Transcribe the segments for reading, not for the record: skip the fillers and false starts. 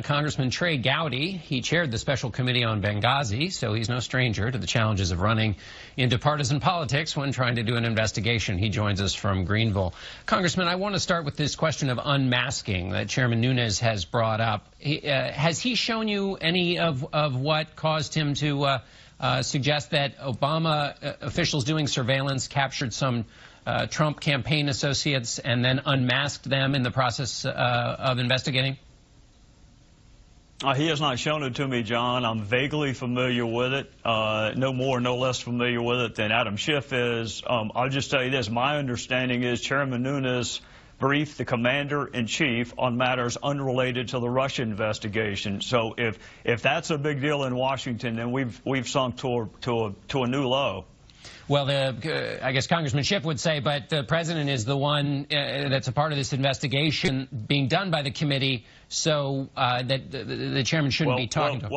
Congressman Trey Gowdy, he chaired the special committee on Benghazi, so he's no stranger to the challenges of running into partisan politics when trying to do an investigation. He joins us from Greenville. Congressman, I want to start with this question of unmasking that Chairman Nunes has brought up. Has he shown you any of what caused him to suggest that Obama officials doing surveillance captured some Trump campaign associates and then unmasked them in the process of investigating? He has not shown it to me, John. I'm vaguely familiar with it, no more, no less familiar with it than Adam Schiff is. I'll just tell you this. My understanding is Chairman Nunes briefed the commander-in-chief on matters unrelated to the Russia investigation. So if that's a big deal in Washington, then we've sunk to a new low. Well, I guess Congressman Schiff would say, but the president is the one that's a part of this investigation being done by the committee, so that the chairman shouldn't be talking to him.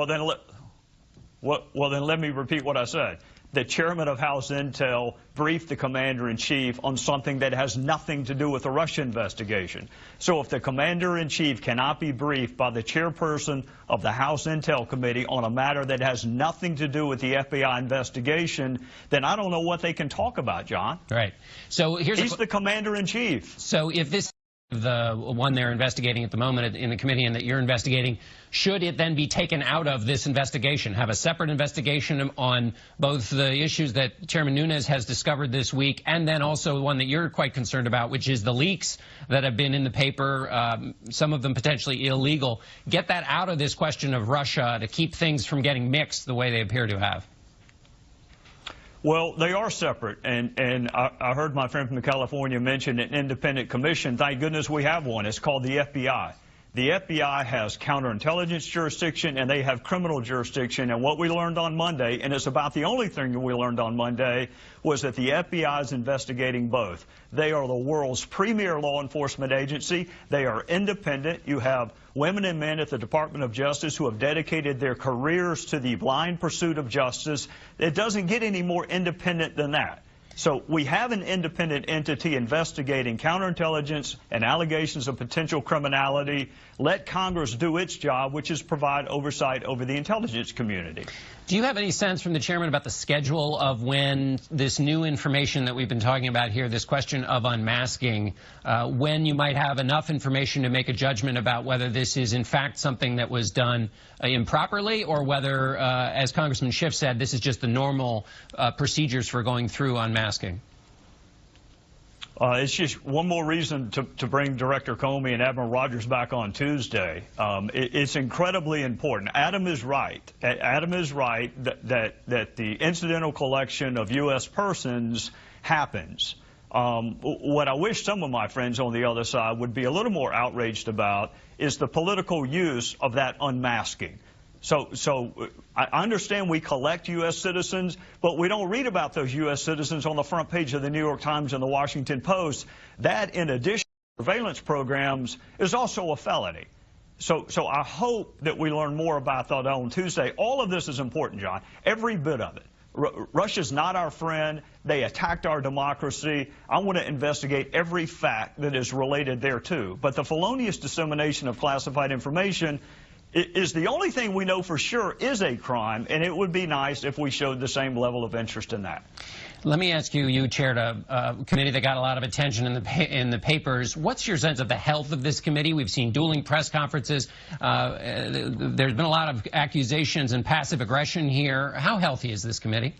Well, then let me repeat what I said. The chairman of House Intel briefed the commander-in-chief on something that has nothing to do with the Russia investigation. So if the commander-in-chief cannot be briefed by the chairperson of the House Intel Committee on a matter that has nothing to do with the FBI investigation, then I don't know what they can talk about, John. Right. So he's the commander-in-chief. So if this the one they're investigating at the moment in the committee and that you're investigating, should it then be taken out of this investigation, have a separate investigation on both the issues that Chairman Nunes has discovered this week and then also one that you're quite concerned about, which is the leaks that have been in the paper, some of them potentially illegal? Get that out of this question of Russia to keep things from getting mixed the way they appear to have. Well, they are separate, and I heard my friend from California mention an independent commission. Thank goodness we have one. It's called the FBI. The FBI has counterintelligence jurisdiction, and they have criminal jurisdiction. And what we learned on Monday, and it's about the only thing we learned on Monday, was that the FBI is investigating both. They are the world's premier law enforcement agency. They are independent. You have women and men at the Department of Justice who have dedicated their careers to the blind pursuit of justice. It doesn't get any more independent than that. So we have an independent entity investigating counterintelligence and allegations of potential criminality. Let Congress do its job, which is provide oversight over the intelligence community. Do you have any sense from the chairman about the schedule of when this new information that we've been talking about here, this question of unmasking, when you might have enough information to make a judgment about whether this is in fact something that was done improperly, or whether, as Congressman Schiff said, this is just the normal procedures for going through unmasking? It's just one more reason to bring Director Comey and Admiral Rogers back on Tuesday. It's incredibly important. Adam is right. Adam is right that the incidental collection of U.S. persons happens. What I wish some of my friends on the other side would be a little more outraged about is the political use of that unmasking. So I understand we collect U.S. citizens, but we don't read about those U.S. citizens on the front page of the New York Times and the Washington Post. That, in addition to surveillance programs, is also a felony. So I hope that we learn more about that on Tuesday. All of this is important, John, every bit of it. Russia's not our friend. They attacked our democracy. I want to investigate every fact that is related thereto. But the felonious dissemination of classified information is the only thing we know for sure is a crime, and it would be nice if we showed the same level of interest in that. Let me ask you, you chaired a committee that got a lot of attention in the papers. What's your sense of the health of this committee? We've seen dueling press conferences. There's been a lot of accusations and passive aggression here. How healthy is this committee?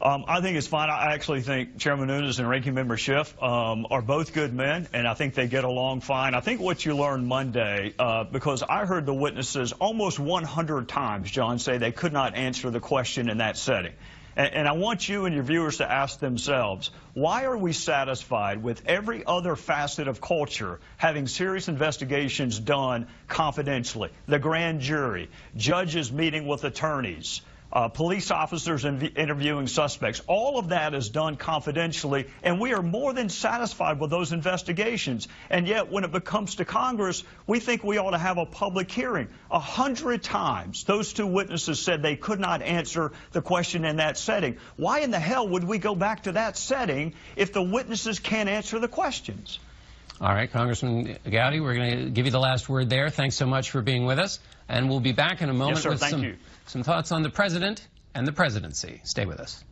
I think it's fine. I actually think Chairman Nunes and Ranking Member Schiff are both good men, and I think they get along fine. I think what you learned Monday, because I heard the witnesses almost 100 times, John, say they could not answer the question in that setting. And I want you and your viewers to ask themselves, why are we satisfied with every other facet of culture having serious investigations done confidentially? The grand jury, judges meeting with attorneys, police officers interviewing suspects. All of that is done confidentially, and we are more than satisfied with those investigations. And yet, when it comes to Congress, we think we ought to have a public hearing. 100 times, those two witnesses said they could not answer the question in that setting. Why in the hell would we go back to that setting if the witnesses can't answer the questions? All right, Congressman Gowdy, we're going to give you the last word there. Thanks so much for being with us. And we'll be back in a moment Yes, sir. with Thank you. some thoughts on the president and the presidency. Stay with us.